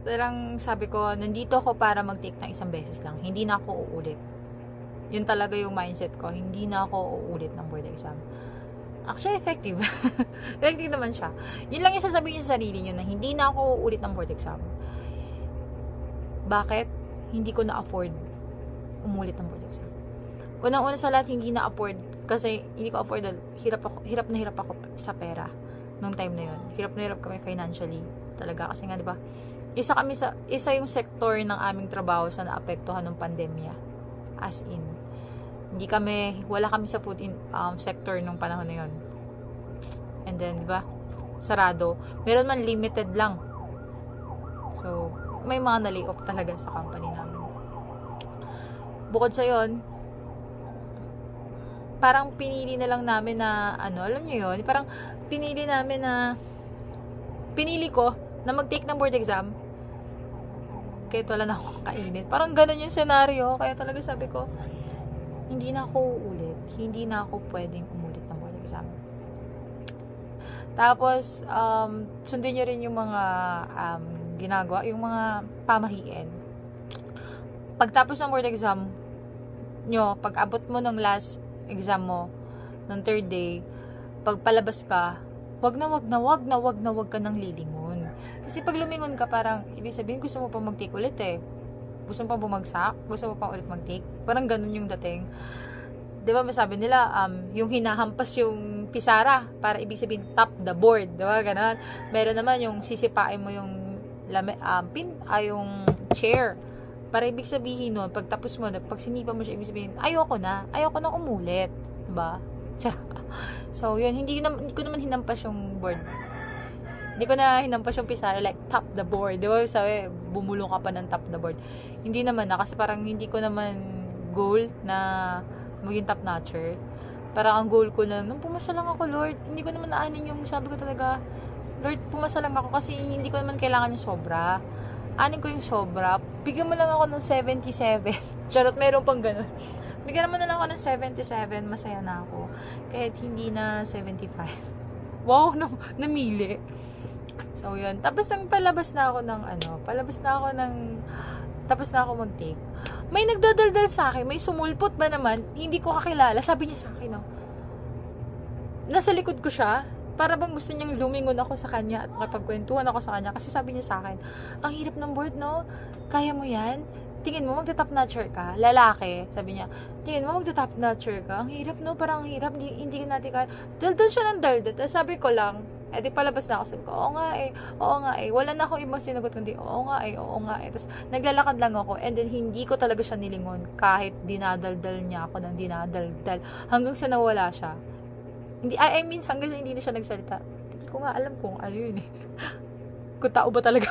Parang sabi ko, nandito ako para mag-take ng isang beses lang. Hindi na ako uulit. Yun talaga yung mindset ko. Hindi na ako uulit ng board exam. Actually, effective. Effective naman siya. Yun lang yung sasabihin sa sarili nyo na hindi na ako uulit ng board exam. Bakit? Hindi ko na-afford umulit ng board exam. Unang-una sa lahat, hindi na-afford kasi hindi ko afford. Hirap na hirap ako sa pera nung time na yun. Hirap na hirap kami financially talaga kasi nga 'di ba? Isa yung sector ng aming trabaho sa naapektuhan ng pandemya. As in, wala kami sa food sector nung panahon na yun. And then, 'di ba? Sarado. Meron man limited lang. So, may mga na-lay off talaga sa company namin. Bukod sa yon, parang pinili na lang namin na, alam nyo yun, parang pinili ko na mag-take ng board exam kahit wala na akong kainin. Parang ganun yung scenario. Kaya talaga sabi ko, hindi na ako uulit. Hindi na ako pwedeng umulit ng board exam. Tapos, sundin nyo rin yung mga ginagawa, yung mga pamahiin. Pagtapos ng board exam nyo, pag abot mo ng last exam mo, ng third day, pag palabas ka, wag na wag ka nang lilingon. Kasi pag lumingon ka, parang, ibig sabihin, gusto mo pa mag-take ulit eh. Gusto mo pa bumagsak? Gusto mo pa ulit mag-take? Parang ganun yung dating. Diba, masabi nila, yung hinahampas yung pisara, para ibig sabihin, top the board. Diba, ganun. Meron naman yung sisipain mo yung yung chair. Para ibig sabihin nun, pagtapos mo, pag sinipa mo siya, ibig sabihin, ayoko na umulit. Diba? So, yun, hindi ko naman hinampas yung board. Hindi ko na hinampas yung pisara, like, top the board. Diba? Sabi, bumulong ka pa ng top the board. Hindi naman na, kasi parang hindi ko naman goal na maging top notcher. Parang ang goal ko lang, nung pumasa lang ako, Lord, hindi ko naman naanin yung, sabi ko talaga, Lord, pumasa lang ako kasi hindi ko naman kailangan yung sobra. Anin ko yung sobra. Bigyan mo lang ako ng 77. Charot, meron pang ganun. Bigyan naman na lang ako ng 77. Masaya na ako. Kahit hindi na 75. Wow, namili. So, yun. Tapos palabas na ako tapos na ako mag-take. May nagdadaldal sa akin. May sumulpot ba naman? Hindi ko kakilala. Sabi niya sa akin, no? Nasa likod ko siya. Para bang gusto niyang lumingon ako sa kanya at makapagkwentuhan ako sa kanya. Kasi sabi niya sa akin, ang hirap ng board, no? Kaya mo yan? Tingin mo, magta-top notcher ka? Lalaki, sabi niya. Tingin mo, magta-top notcher ka? Ang hirap, no? Parang ang hirap. Hindi natin kaya. Daldal siya ng daldal. Sabi ko lang, di palabas na ako. Sabi ko, oo nga eh. Wala na akong ibang sinagot kundi, oo nga eh. Tapos, naglalakad lang ako. And then, hindi ko talaga siya nilingon. Kahit dinadaldal niya ako ng dinadaldal. Hanggang sa nawala siya. I mean, hanggang sa hindi na siya nagsalita. Hindi ko nga alam kung ano yun eh. Kung tao ba talaga.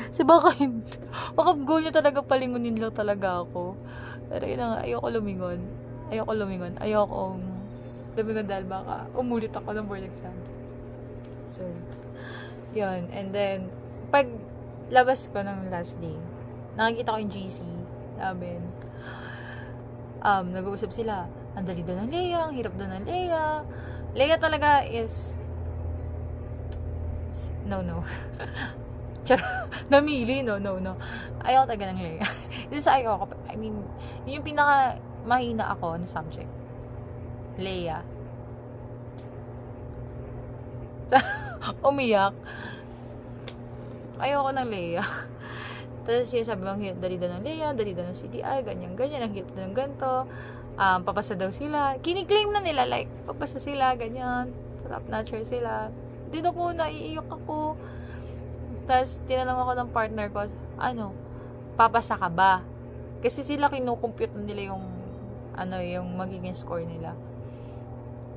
Kasi baka hindi. Baka goal niya talaga palingunin lang talaga ako. Pero yun nga, ayoko lumingon. Ayokong lumingon dahil baka umulit ako ng board exam. So, yun. And then, pag labas ko ng last day, nakikita ko yung GC namin. Nag-uusap sila. Ang dali daw ng Leia, ang hirap daw ng Leia. Leia talaga is no. Namili, no. Ayaw talaga ng Leia. Ito sa ayoko. I mean, yun yung pinaka mahina ako na subject. Leia. Umiyak. Ayoko ng Leia. Tapos sabi bang dali daw ng Leia, dali daw ng CTI, ganyan, ang hirap daw ng ganito. Papasa daw sila. Kiniklaim na nila, like, papasa sila, ganyan. Top notcher sila. Hindi na po, naiiyak ako. Tapos, tinanong ako ng partner ko, papasa ka ba? Kasi sila kinukompute na nila yung magiging score nila.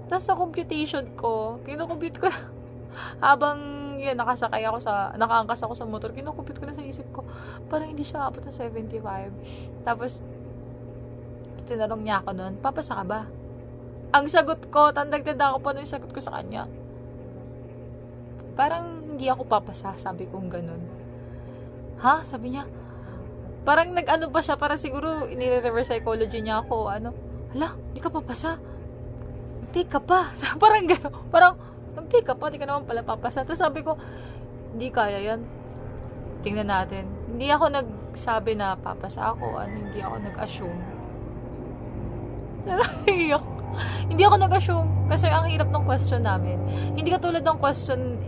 Tapos, sa computation ko, kinukompute ko habang, nakaangkas ako sa motor, kinukompute ko na sa isip ko, parang hindi siya abot ng 75. Tapos, tinanong niya ako noon, papasa ka ba? Ang sagot ko, tanda ako pa yung sagot ko sa kanya. Parang hindi ako papasa, sabi kong ganun. Ha? Sabi niya, parang nag-ano pa siya, para siguro inire-reverse psychology niya ako, hala, hindi ka papasa. Nag-take ka pa. Parang gano'n, nag-take ka pa, di ka naman pala papasa. Tapos sabi ko, hindi kaya yan. tingnan natin. Hindi ako nagsabi na papasa ako, hindi ako nag-assume. Hindi ako nag-assume kasi ang hirap ng question namin. Hindi katulad ng question,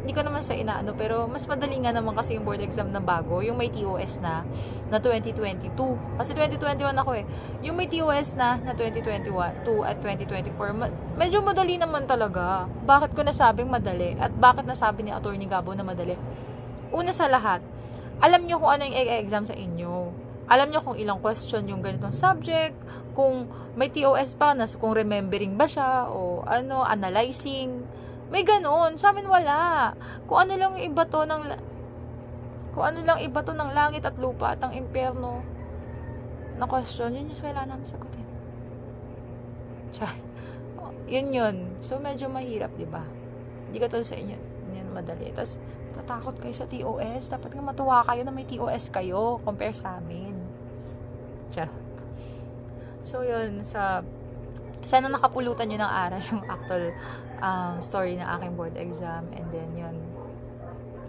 hindi ko naman sa inaano, pero mas madali nga naman kasi yung board exam na bago, yung may TOS na 2022. Kasi 2021 ako eh. Yung may TOS na 2022 at 2024, medyo madali naman talaga. Bakit ko nasabing madali? At bakit nasabi ni Attorney Gabo na madali? Una sa lahat, alam nyo kung ano yung exam sa inyo. Alam nyo kung ilang question yung ganitong subject, kung may TOS pa, kung remembering ba siya, o analyzing. May ganun. Sa amin wala. Kung ano lang iba to ng langit at lupa at ang impyerno na question, yun yung kailangan namin sagutin. Yun. So, medyo mahirap, diba? Hindi ka to sa inyo. Yan madali. Tapos, tatakot kayo sa TOS. Dapat nga matuwa kayo na may TOS kayo compare sa amin. So, yun. Sana nakapulutan nyo ng aral yung actual story ng aking board exam. And then, yun.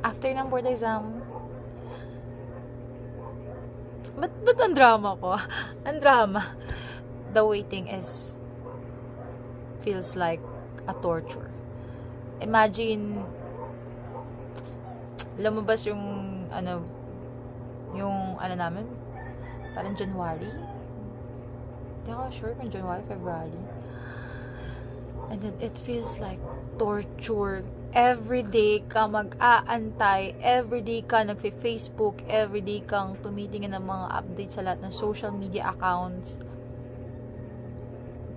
After ng board exam, ba't ang drama ko? Ang drama. The waiting feels like a torture. Imagine, lumabas yung namin, parang January. Hindi ako sure kung January, February. And then, it feels like torture. Everyday ka mag-aantay, everyday ka nagfe-Facebook, everyday kang tumitingin ng mga updates sa lahat ng social media accounts.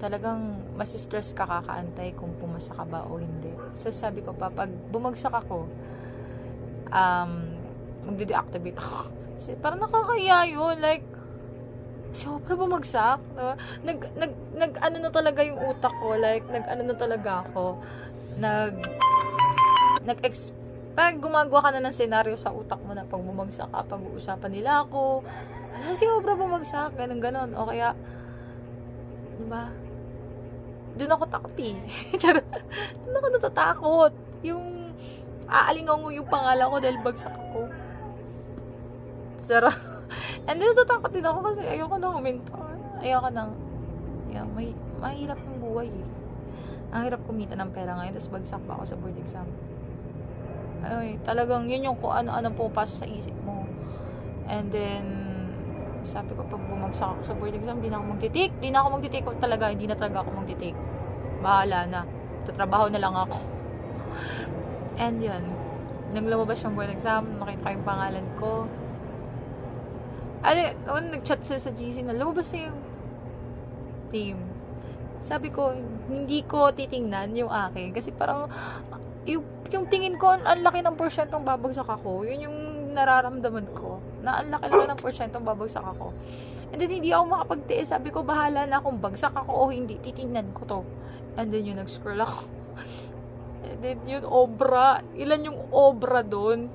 Talagang masistress ka kakaantay kung pumasa ka ba o hindi. So, sabi ko pa, pag bumagsak ako, magde-deactivate ako. Kasi parang nakakaya yun. Like, sobra bumagsak. Nag-ano na talaga yung utak ko. Like, nag-ano na talaga ako. Parang gumagawa ka na ng senaryo sa utak mo na pag bumagsak ka, pag-uusapan nila ako. Sobra bumagsak. Ganon. O kaya, diba? Doon ako takot eh. Doon ako natatakot. Yung aalingaw mo yung pangalan ko dahil bagsak ako. And then natatakot din ako kasi ayoko nang huminto. Mahirap yung buhay eh. Ang hirap kumita ng pera ngayon, tapos bagsak pa ako sa board exam. Talagang yun yung kung ano-ano pumapasok sa isip mo. And then, sabi ko, pag bumagsak ako sa board exam, hindi na ako magtitake. Hindi na talaga ako magtitake. Bahala na. Tatrabaho na lang ako. And yun, nang lumabas yung board exam, nakita ko yung pangalan ko. Nag-chat sila sa GC na lumabas na yung team. Sabi ko, hindi ko titingnan yung akin. Kasi parang, yung tingin ko, ang laki ng porsyentong babagsak ako. Yun yung nararamdaman ko. Na ang laki ng porsyentong babagsak ako. And then, hindi ako makapagtiis. Sabi ko, bahala na kung bagsak ako o hindi. Titingnan ko to. And then, yung nag-scroll ako. And then, yun, obra. Ilan yung obra doon?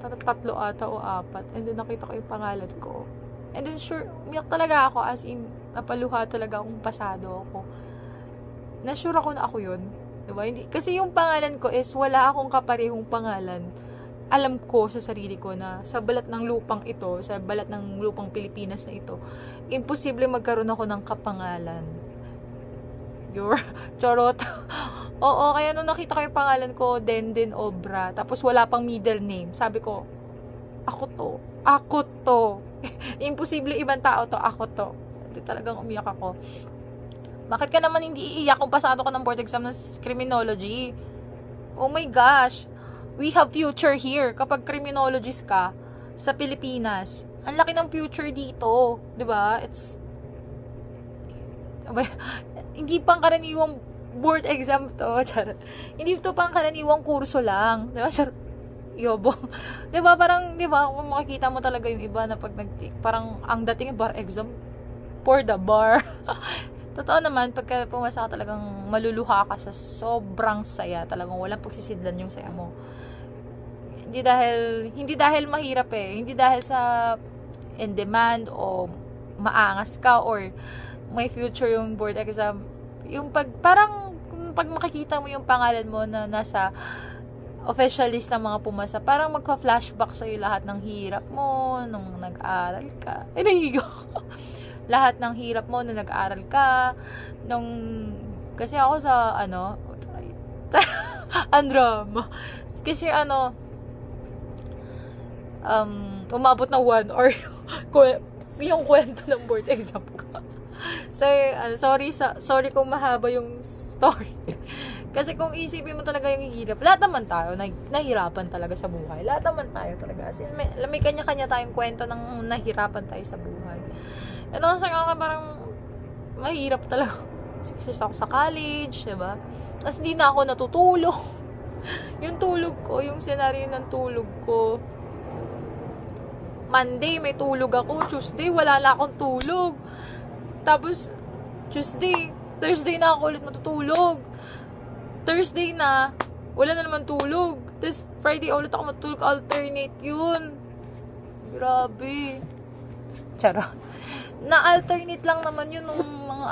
3 ata o 4. And then, nakita ko yung pangalan ko. And then, sure, umiyak talaga ako. As in, napaluha talaga akong pasado ako. Na-sure ako na ako yun. Diba? Kasi yung pangalan ko is wala akong kaparehong pangalan. Alam ko sa sarili ko na sa balat ng lupang ito, sa balat ng lupang Pilipinas na ito, imposible magkaroon ako ng kapangalan. Charot. Oo, kaya nung nakita ko yung pangalan ko, Denden Obra, tapos wala pang middle name, sabi ko, ako to. Imposible ibang tao to, ako to. Hindi, talagang umiyak ako. Bakit ka naman hindi iiyak kung pasado ka ng board exam ng criminology? Oh my gosh. We have future here. Kapag criminologist ka sa Pilipinas, ang laki ng future dito. Diba? Hindi pang karaniwang board exam to. Hindi to pang karaniwang kurso lang. Diba? Yobo. Diba? Parang, diba? Kung makikita mo talaga yung iba na pag parang ang dating bar exam for the bar. Totoo naman, pagka pumasa ka talagang maluluha ka sa sobrang saya. Talagang walang pagsisidlan yung saya mo. Hindi dahil mahirap eh. Hindi dahil sa in demand o maangas ka or may future yung board exam. Yung pag makikita mo yung pangalan mo na nasa officialist ng mga pumasa, parang magpa-flashback sa'yo lahat ng hirap mo nung nag-aral ka. Ay, nahigo. Lahat ng hirap mo nung nag-aral ka, kasi ako sa, ang drama. Kasi, umabot na 1 hour yung kwento ng board exam ko. So, sorry kung mahaba yung story. Kasi kung isipin mo talaga yung hirap, lahat naman tayo, nahirapan talaga sa buhay. Lahat naman tayo talaga. Kasi may kanya-kanya tayong kwento ng nahirapan tayo sa buhay. Ano, sa akin parang mahirap talaga. Kasi ako sa college, diba? Tapos hindi na ako natutulog. Yung tulog ko, yung senaryo ng tulog ko, Monday may tulog ako, Tuesday wala na akong tulog. Tapos, Thursday na ako ulit matutulog. Thursday na, wala na naman tulog. Tapos, Friday ulit ako matulog. Alternate yun. Grabe. Charot. Na-alternate lang naman yun nung mga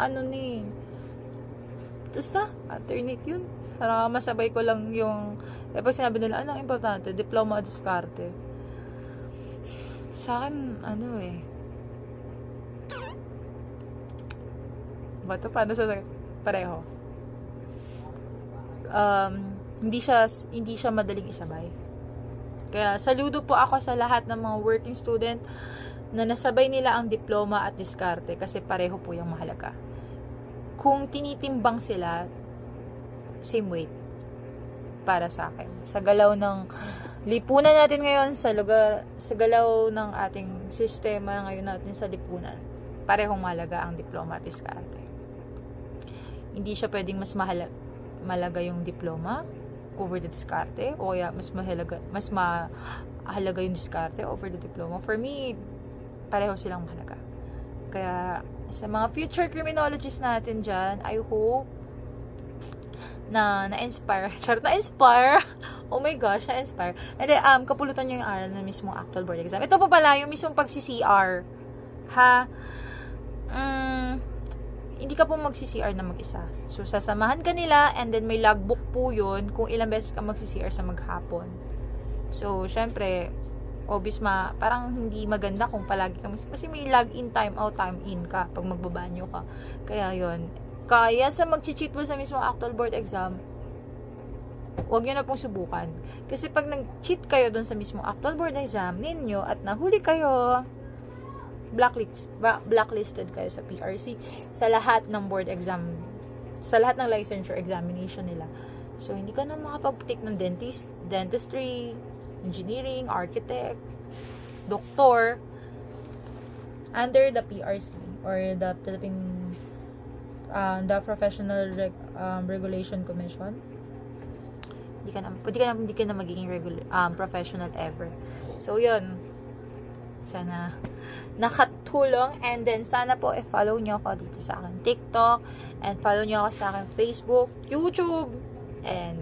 Tapos alternate yun. Para masabay ko lang yung, pag sinabi nila, ang importante? Diploma o diskarte. Sa akin, Bato, paano sa pareho? Hindi siya madaling isabay. Kaya saludo po ako sa lahat ng mga working student na nasabay nila ang diploma at diskarte kasi pareho po yung mahalaga. Kung tinitimbang sila, same weight para sa akin. Sa galaw ng lipunan natin ngayon, sa galaw ng ating sistema ngayon natin sa lipunan, parehong mahalaga ang diploma at diskarte. Hindi siya pwedeng mas mahalaga yung diploma over the diskarte, o kaya mas mahalaga yung diskarte over the diploma. For me, pareho silang mahalaga. Kaya sa mga future criminologists natin dyan, I hope na-inspire. Na-inspire. Oh my gosh, na-inspire. And then, kapulutan nyo yung aral na mismong actual board exam. Ito pa pala, yung mismong pag-CCR. Hindi ka po mag-CCR na mag-isa. So, sasamahan ka nila, and then may logbook po yun kung ilang beses ka mag-CCR sa maghapon. So, syempre, obvious parang hindi maganda kung palagi ka kasi may log-in, time-out, time-in ka pag magbabanyo ka. Kaya yun. Kaya sa mag-cheat mo sa mismong actual board exam, huwag nyo na pong subukan. Kasi pag nag-cheat kayo dun sa mismong actual board exam ninyo at nahuli kayo, blacklisted kayo sa PRC sa lahat ng board exam, sa lahat ng licensure examination nila. So, hindi ka na makapag-take ng dentistry, engineering, architect, doctor, under the PRC or the Philippine the Professional Regulation Commission. Hindi ka na magiging professional ever. So, yun. Sana nakatulong, and then sana po i-follow nyo ako dito sa akin TikTok, and follow nyo ako sa akin Facebook, YouTube, and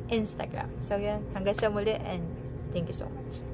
Instagram. So, yan. Hanggang sa muli, and thank you so much.